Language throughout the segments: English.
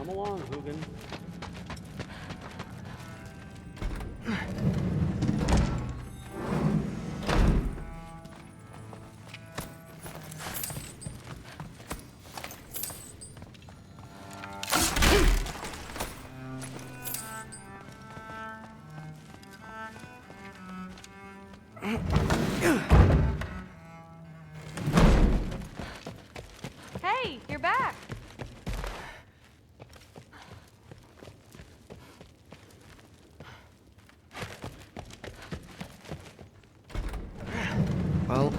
Come along, Hugin. Hey, you're back. Well,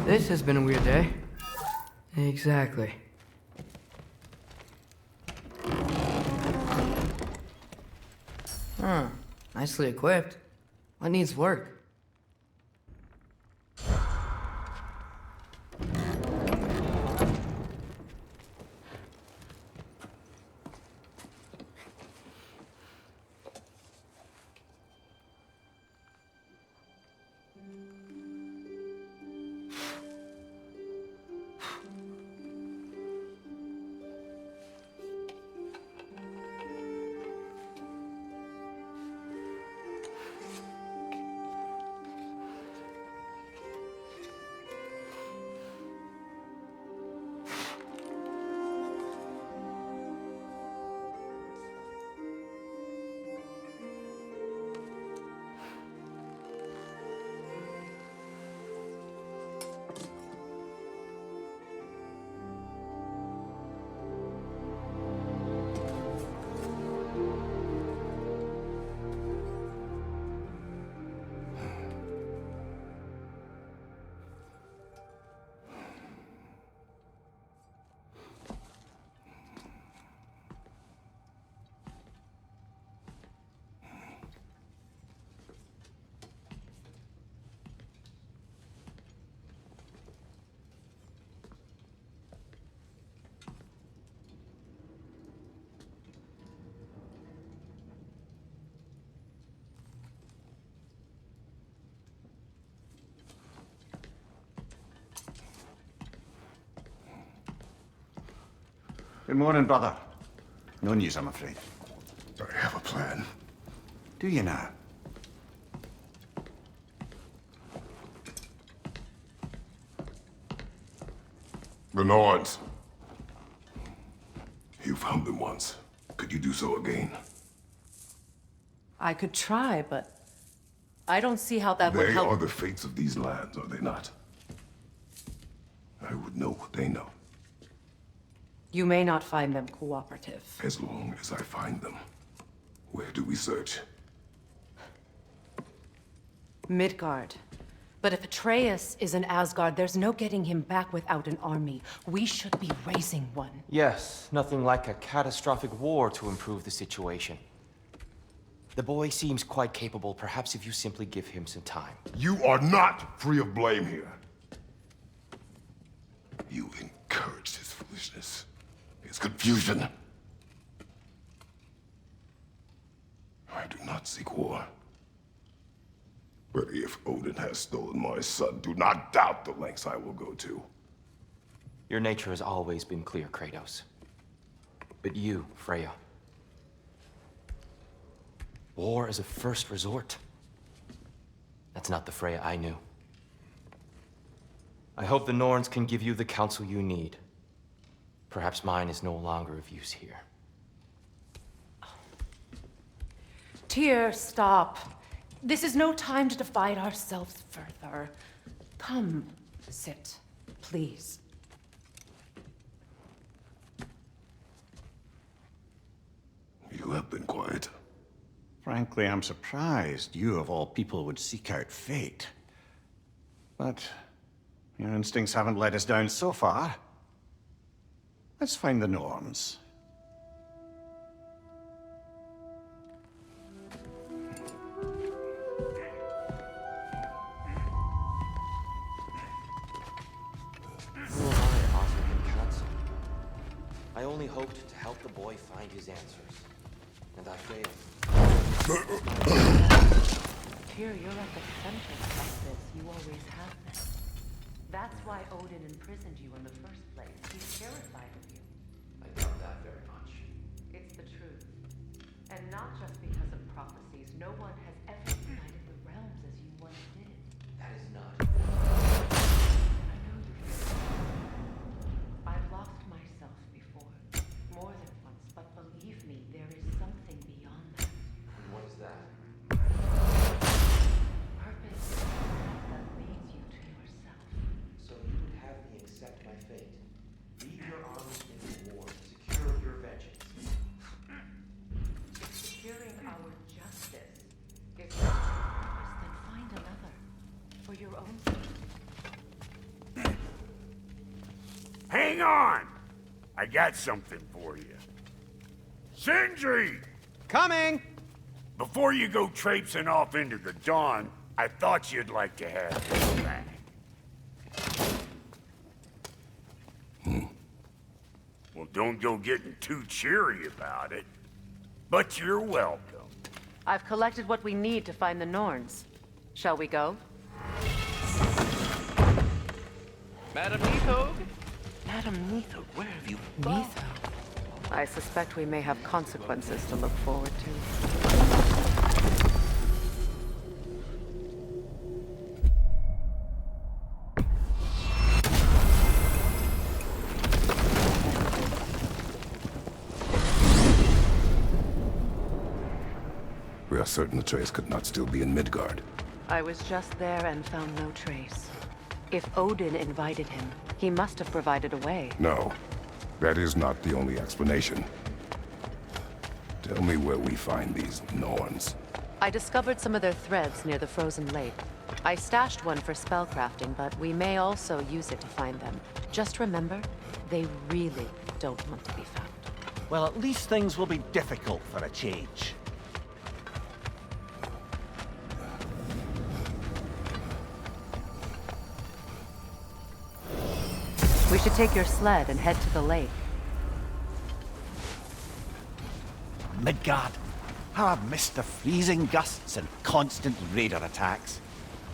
this has been a weird day. Exactly. Huh. Nicely equipped. What needs work? Good morning, brother. No news, I'm afraid. I have a plan. Do you now? The Norns. You found them once. Could you do so again? I could try, but I don't see how that would They help. are the fates of these lands, are they not? I would know what they know, You may not find them cooperative. as long as I find them. Where do we search? Midgard. But if Atreus is in Asgard, there's no getting him back without an army. We should be raising one. Yes, nothing like a catastrophic war to improve the situation. The boy seems quite capable, perhaps if you simply give him some time. You are not free of blame here. You encouraged his foolishness, his confusion. I do not seek war. But if Odin has stolen my son, do not doubt the lengths I will go to. Your nature has always been clear, Kratos. But you, Freya. War is a first resort. That's not the Freya I knew. I hope the Norns can give you the counsel you need. Perhaps mine is no longer of use here. Tyr, stop. This is no time to divide ourselves further. Come, sit, please. You have been quiet. Frankly, I'm surprised you, of all people, would seek out fate. But your instincts haven't let us down so far. Let's find the Norns. Who am I, offering him counsel? I only hoped to help the boy find his answers. And I failed. Tyr, you're at the center of this. You always have been. That's why Odin imprisoned you in the first place. He's terrified of you. I doubt that very much. It's the truth. And not just because of prophecies. No one has ever united the realms as you once did. That is not. I know you feel it. I've lost myself before. More than once, but believe me, there is something beyond that. And what is that? Purpose that leads you to yourself. So you would have me accept my fate. Lead your army into war. Secure your vengeance. If securing our justice is your purpose, then find another. For your own sake. Hang on! I got something for you. Sindri! Coming! Before you go traipsing off into the dawn, I thought you'd like to have this back. Well, don't go getting too cheery about it. But you're welcome. I've collected what we need to find the Norns. Shall we go? Madam Neathog? Madam Neathog, where have you gone? Neither. I suspect we may have consequences to look forward to. We are certain Atreus could not still be in Midgard. I was just there and found no trace. If Odin invited him, he must have provided a way. No, that is not the only explanation. Tell me where we find these Norns. I discovered some of their threads near the frozen lake. I stashed one for spellcrafting, but we may also use it to find them. Just remember, they really don't want to be found. Well, at least things will be difficult for a change. We should take your sled and head to the lake. Midgard. How I've missed the freezing gusts and constant raider attacks.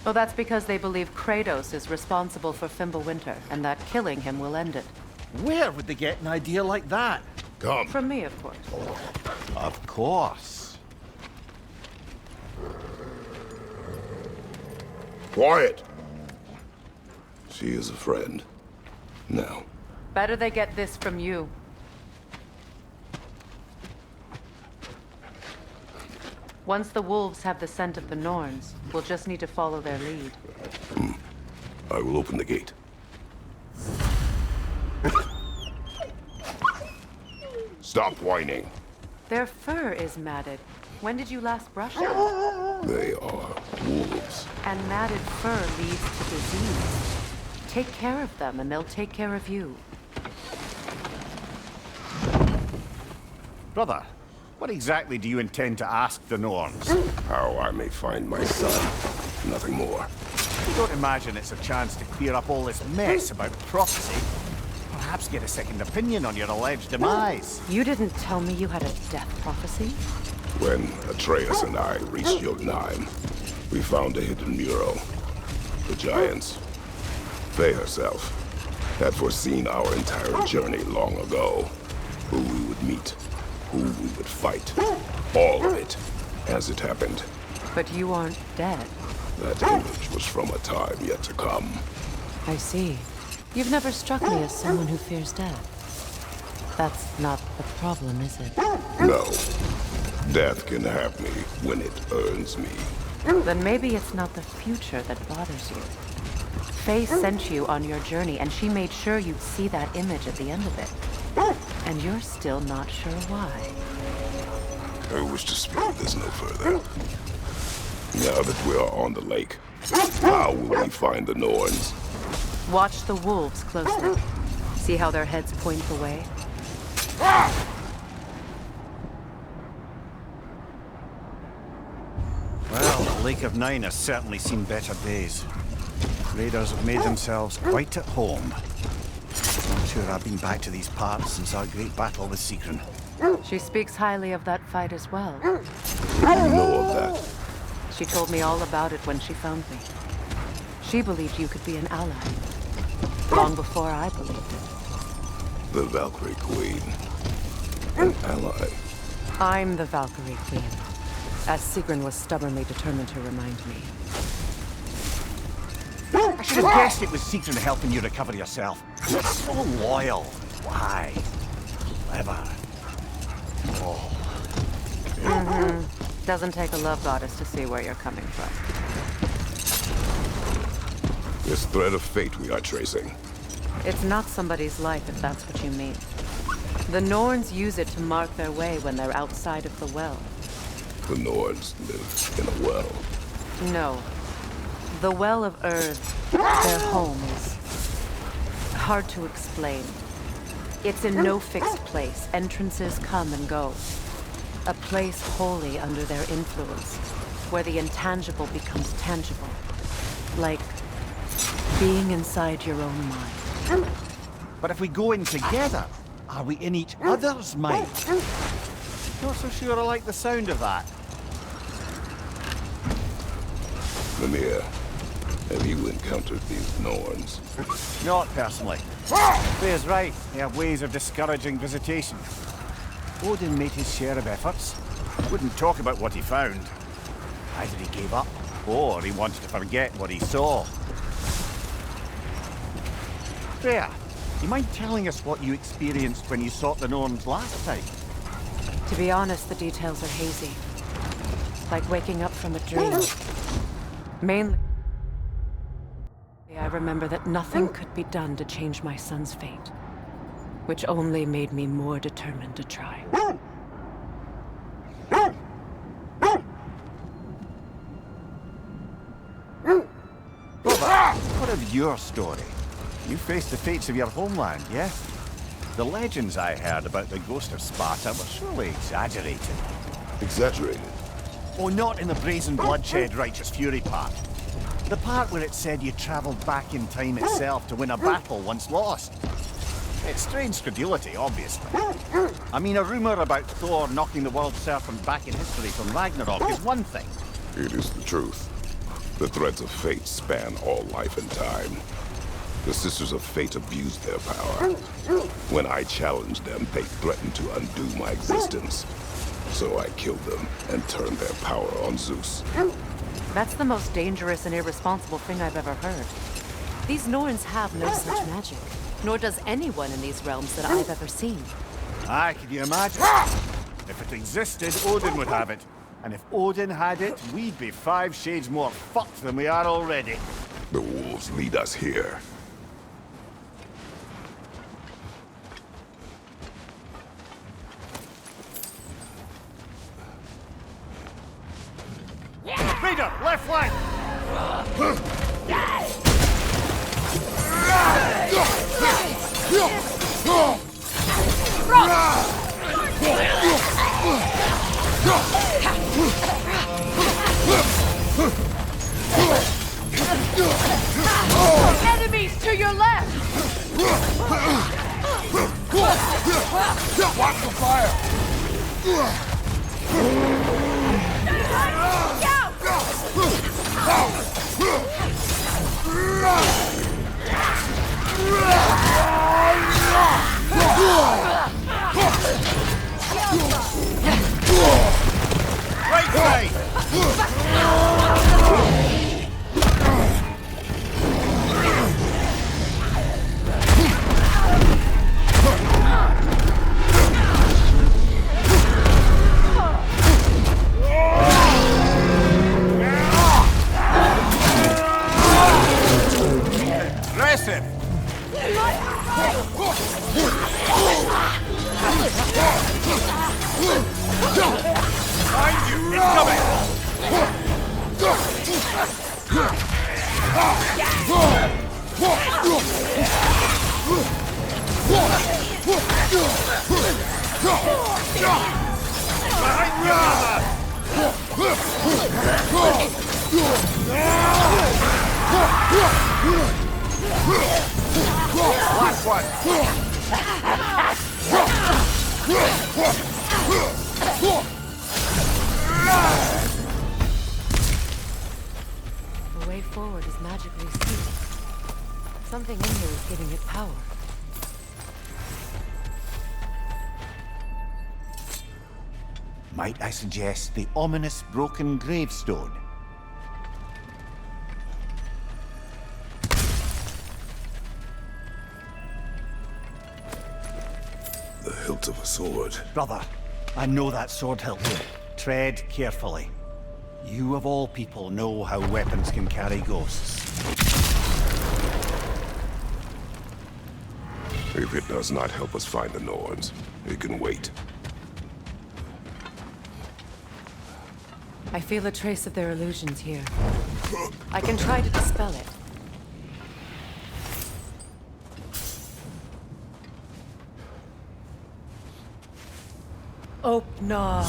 Well, that's because they believe Kratos is responsible for Fimbulwinter, and that killing him will end it. Where would they get an idea like that? Come. From me, of course. Of course. Quiet! She is a friend. Now, Better they get this from you. Once the wolves have the scent of the Norns, we'll just need to follow their lead. I will open the gate. Stop whining. Their fur is matted. When did you last brush it? They are wolves. And matted fur leads to disease. Take care of them, and they'll take care of you. Brother, what exactly do you intend to ask the Norns? How I may find my son. Nothing more. You don't imagine it's a chance to clear up all this mess about prophecy? Perhaps get a second opinion on your alleged demise. You didn't tell me you had a death prophecy? When Atreus and I reached Vanaheim, we found a hidden mural. The giants, Faye herself, had foreseen our entire journey long ago. Who we would meet, who we would fight. All of it, as it happened. But you aren't dead. That image was from a time yet to come. I see. You've never struck me as someone who fears death. That's not the problem, is it? No. Death can have me when it earns me. Then maybe it's not the future that bothers you. Faye sent you on your journey, and she made sure you'd see that image at the end of it. And you're still not sure why. I wish to speak this no further. Now that we are on the lake, how will we find the Norns? Watch the wolves closely. See how their heads point the way? Well, the Lake of Nine has certainly seen better days. Raiders have made themselves quite at home. I'm sure I've been back to these parts since our great battle with Sigrun. She speaks highly of that fight as well. You know of that. She told me all about it when she found me. She believed you could be an ally. Long before I believed it. The Valkyrie Queen. An ally. I'm the Valkyrie Queen, as Sigrun was stubbornly determined to remind me. I should have guessed it was Sigrun helping you recover yourself. You're so loyal. Why? Clever. Oh. Doesn't take a love goddess to see where you're coming from. This thread of fate we are tracing. It's not somebody's life, if that's what you mean. The Norns use it to mark their way when they're outside of the well. The Nords live in a well. No. The Well of Earth, their home, is hard to explain. It's in no fixed place. Entrances come and go. A place wholly under their influence, where the intangible becomes tangible. Like being inside your own mind. But if we go in together, are we in each other's mind? Not so sure I like the sound of that. Mimir, have you encountered these Norns? Not personally. Freya's right. They have ways of discouraging visitation. Odin made his share of efforts. Wouldn't talk about what he found. Either he gave up, or he wanted to forget what he saw. Freya, you mind telling us what you experienced when you sought the Norns last time? To be honest, the details are hazy. Like waking up from a dream. Mainly, I remember that nothing could be done to change my son's fate, which only made me more determined to try. What of your story? You faced the fates of your homeland, yeah? The legends I heard about the ghost of Sparta were surely exaggerated. Exaggerated? Oh, not in the brazen bloodshed righteous fury part. The part where it said you traveled back in time itself to win a battle once lost. It's strange credulity, obviously. I mean, a rumor about Thor knocking the world serpent back in history from Ragnarok is one thing. It is the truth. The threads of fate span all life and time. The Sisters of Fate abused their power. When I challenged them, they threatened to undo my existence. So I killed them and turned their power on Zeus. That's the most dangerous and irresponsible thing I've ever heard. These Norns have no such magic, nor does anyone in these realms that I've ever seen. Aye, can you imagine? If it existed, Odin would have it. And if Odin had it, we'd be 5 shades more fucked than we are already. The wolves lead us here. Raider, left flank! Enemies to your left! Watch the fire! Right side! Aggressive! Behind you! Incoming! Behind you, last one! The way forward is magically sealed. Something in here is giving it power. Might I suggest the ominous broken gravestone? The hilt of a sword. Brother, I know that sword hilt. Tread carefully. You of all people know how weapons can carry ghosts. If it does not help us find the Norns, it can wait. I feel a trace of their illusions here. I can try to dispel it. Opna.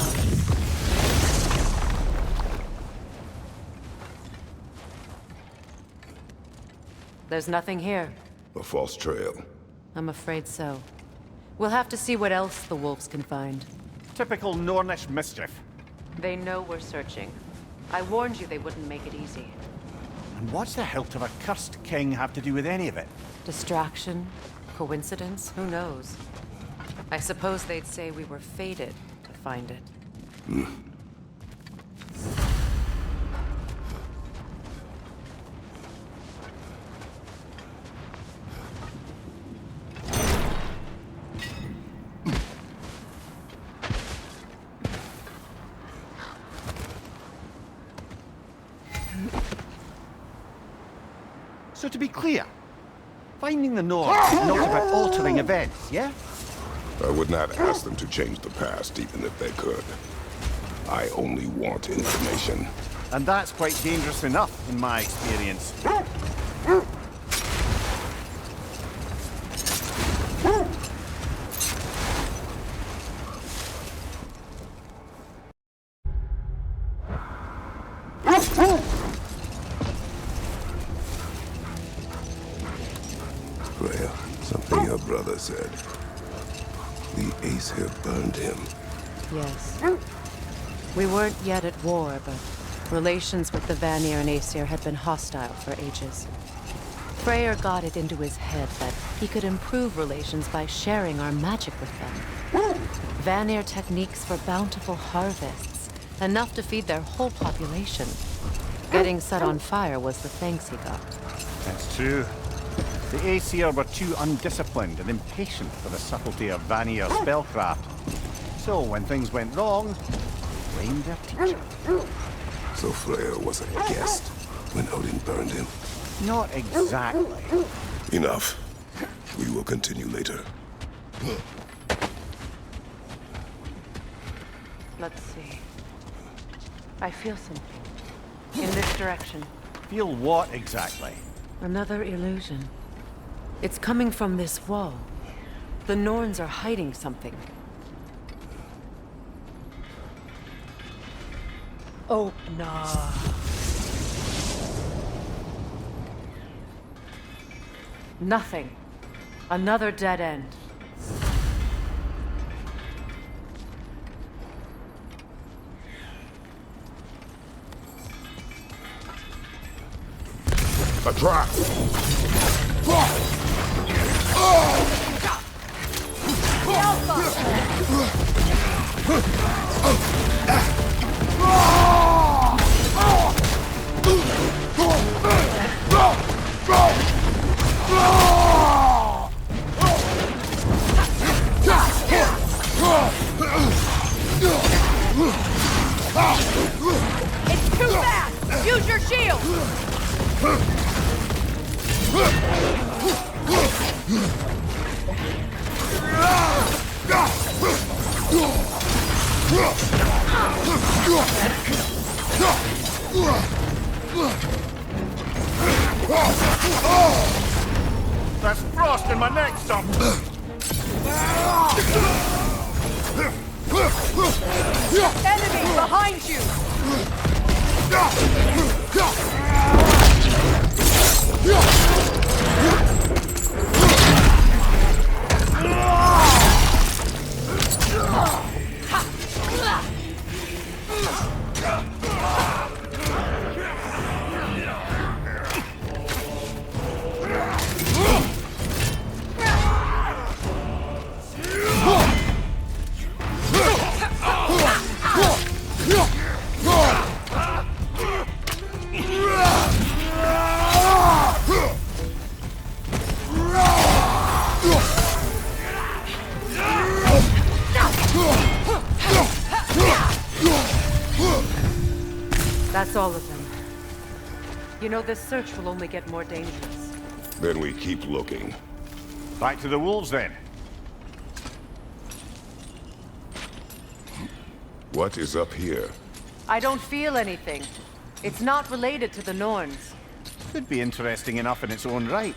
There's nothing here. A false trail. I'm afraid so. We'll have to see what else the wolves can find. Typical Nornish mischief. They know we're searching. I warned you they wouldn't make it easy. And what's the hilt of a cursed king have to do with any of it? Distraction? Coincidence? Who knows? I suppose they'd say we were fated to find it. So to be clear, finding the Norns is not about altering events, yeah? I would not ask them to change the past, even if they could. I only want information. And that's quite dangerous enough, in my experience. Freya, something your brother said. The Aesir burned him. Yes. We weren't yet at war, but relations with the Vanir and Aesir had been hostile for ages. Freyr got it into his head that he could improve relations by sharing our magic with them. Vanir techniques for bountiful harvests, enough to feed their whole population. Getting set on fire was the thanks he got. That's true. The Aesir were too undisciplined and impatient for the subtlety of Vanir spellcraft. So when things went wrong, they blamed their teacher. So Freya was a guest when Odin burned him? Not exactly. Enough. We will continue later. Let's see. I feel something. In this direction. Feel what exactly? Another illusion. It's coming from this wall. The Norns are hiding something. Opna. Nothing. Another dead end. A trap! It's too fast! Use your shield! That's frost in my neck, son! Enemy behind you! That's all of them. You know, this search will only get more dangerous. Then we keep looking. Back to the wolves, then. What is up here? I don't feel anything. It's not related to the Norns. Could be interesting enough in its own right.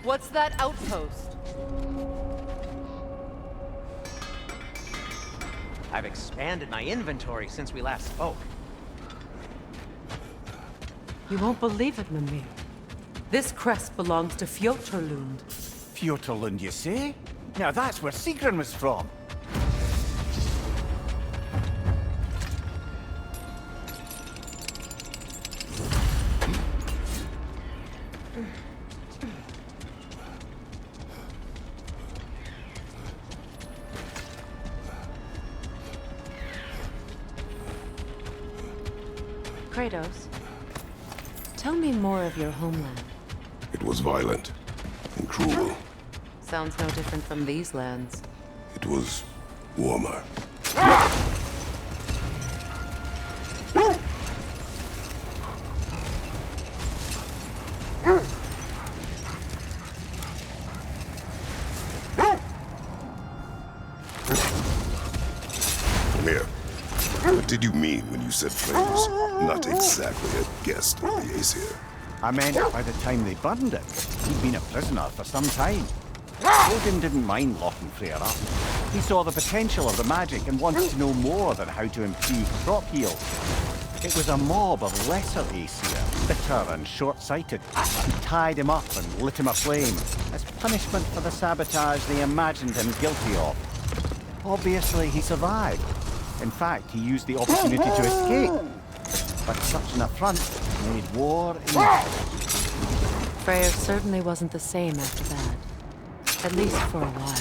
What's that outpost? I've expanded my inventory since we last spoke. You won't believe it, Mimir. This crest belongs to Fjotorlund. Fjotorlund, you say? Now that's where Sigrun was from. Kratos, tell me more of your homeland. It was violent and cruel. Sounds no different from these lands. It was warmer. Come here. What did you mean when you said flames? Not exactly a guest of the Aesir. I meant by the time they burned it, he'd been a prisoner for some time. Odin didn't mind locking Freyr up. He saw the potential of the magic and wanted to know more than how to improve crop yield. It was a mob of lesser Aesir, bitter and short-sighted, who tied him up and lit him aflame as punishment for the sabotage they imagined him guilty of. Obviously, he survived. In fact, he used the opportunity to escape. But such an affront made war inevitable. Freyr certainly wasn't the same after that. At least for a while.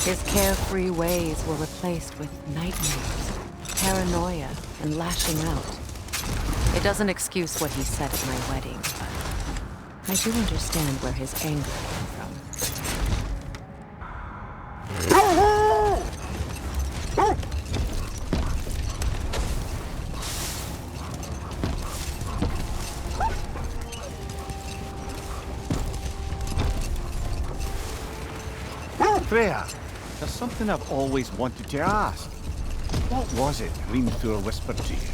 His carefree ways were replaced with nightmares, paranoia, and lashing out. It doesn't excuse what he said at my wedding, but I do understand where his anger came from. Freya, there's something I've always wanted to ask. What was it Hrimthur whispered to you?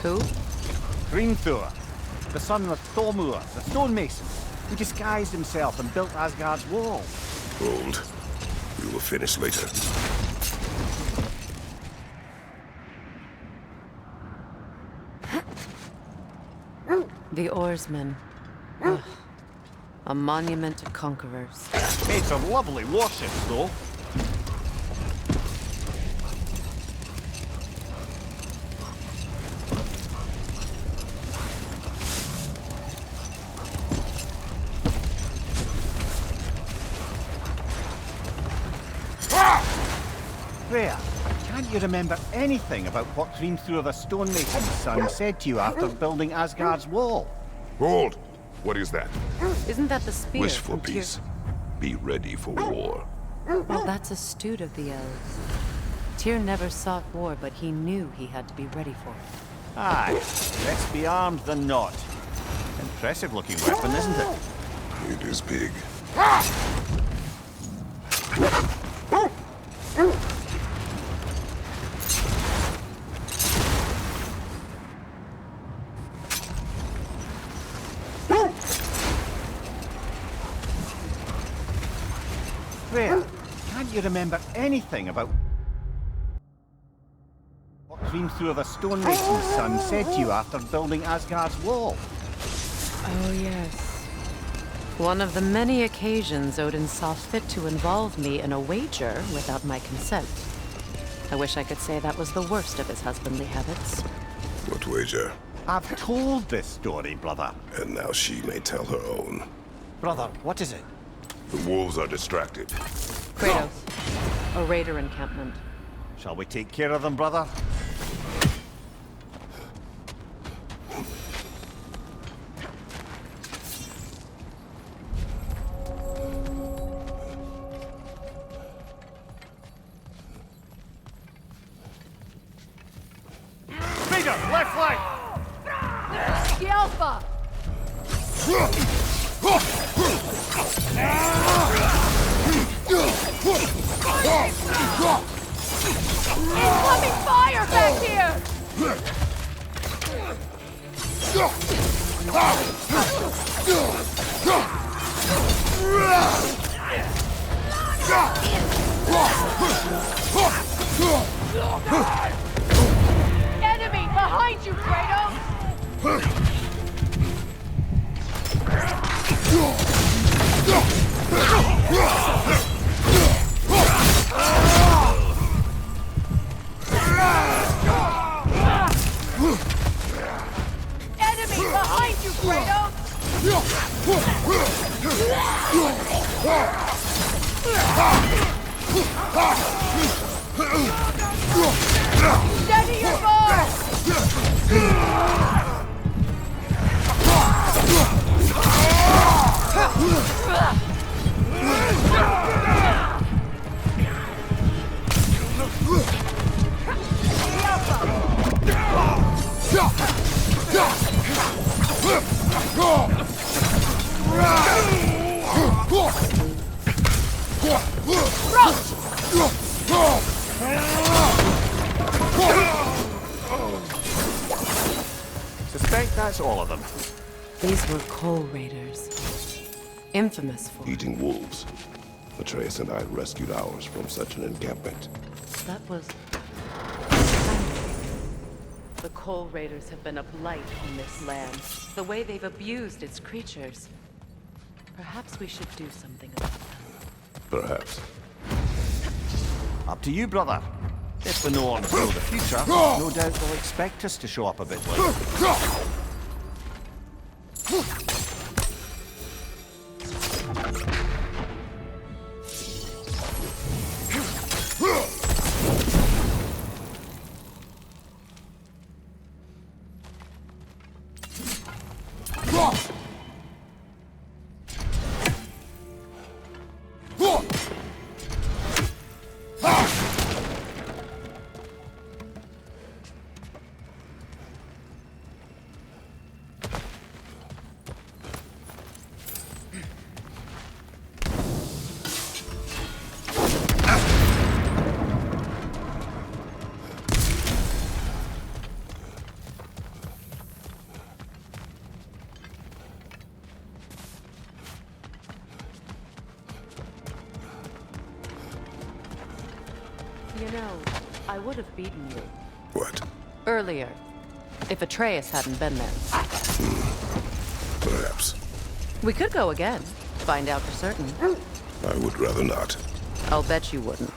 Who? Hrimthur, the son of Thormur, the stonemason, who disguised himself and built Asgard's wall. Hold. We will finish later. The oarsmen. Ugh. A monument to conquerors. Made some lovely warships, though. Freya, can't you remember anything about what Hrimthur the stonemason's son said to you after building Asgard's wall? Hold! What is that? Isn't that the spear? Wish for from Tyr? peace. Be ready for war. Well, that's astute of the elves. Tyr never sought war, but he knew he had to be ready for it. Aye, let's be armed than not. Impressive looking weapon, isn't it? It is big. Freya, can't you remember anything about what Hrimthur the stonemason's son said to you after building Asgard's wall? Oh, yes. One of the many occasions Odin saw fit to involve me in a wager without my consent. I wish I could say that was the worst of his husbandly habits. What wager? I've told this story, brother. And now she may tell her own. Brother, what is it? The wolves are distracted. Kratos. A raider encampment. Shall we take care of them, brother? Raider! Incoming fire back here! Enemy behind you, Kratos! Enemy behind you, Kratos! Steady your bow! Suspect that's all of them. These were coal raiders. Infamous for... Eating wolves. Atreus and I rescued ours from such an encampment. That was... The coal raiders have been a blight on this land. The way they've abused its creatures. Perhaps we should do something about them. Perhaps. Up to you, brother. If the Norns know the future, no doubt they'll expect us to show up a bit later. You know, I would have beaten you. What? Earlier. If Atreus hadn't been there. Perhaps. We could go again. Find out for certain. I would rather not. I'll bet you wouldn't.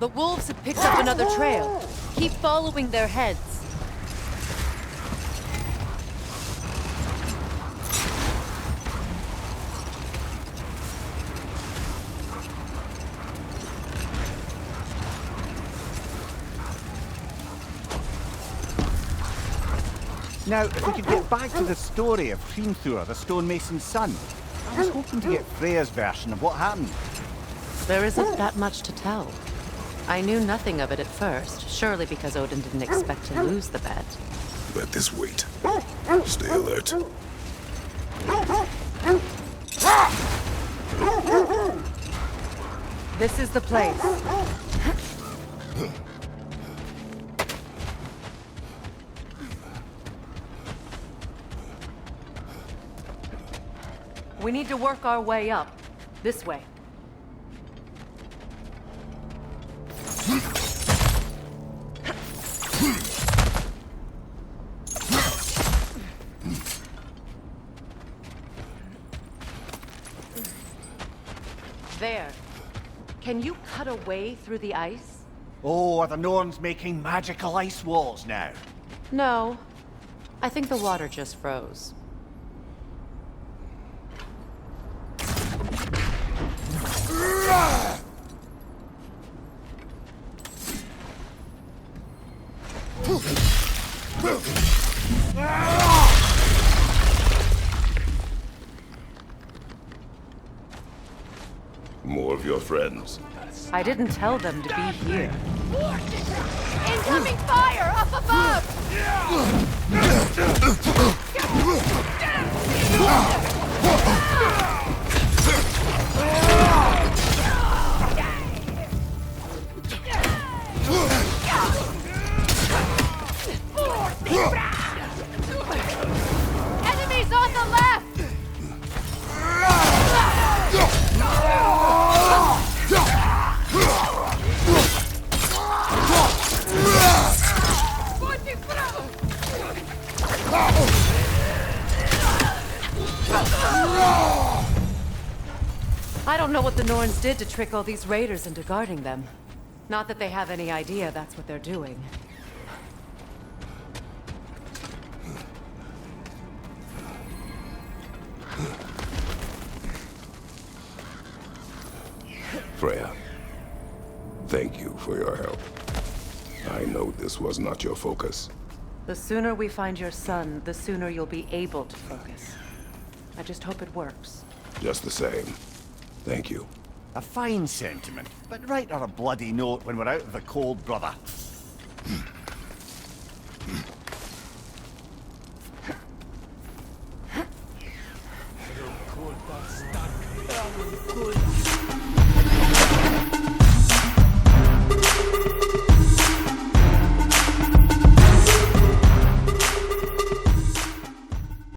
The wolves have picked up another trail. Keep following their heads. Now, if we could get back to the story of Hrimthur, the stonemason's son. I was hoping to get Freya's version of what happened. There isn't that much to tell. I knew nothing of it at first, surely because Odin didn't expect to lose the bet. Let this wait. Stay alert. This is the place. We need to work our way up. This way. There. Can you cut a way through the ice? Oh, are the Norns making magical ice walls now? No. I think the water just froze. More of your friends. I didn't tell them to be here. Incoming fire up above! Enemies on the left! I don't know what the Norns did to trick all these raiders into guarding them. Not that they have any idea that's what they're doing. Freya, thank you for your help. I know this was not your focus. The sooner we find your son, the sooner you'll be able to focus. I just hope it works. Just the same, thank you. A fine sentiment, but write her a bloody note when we're out of the cold, brother.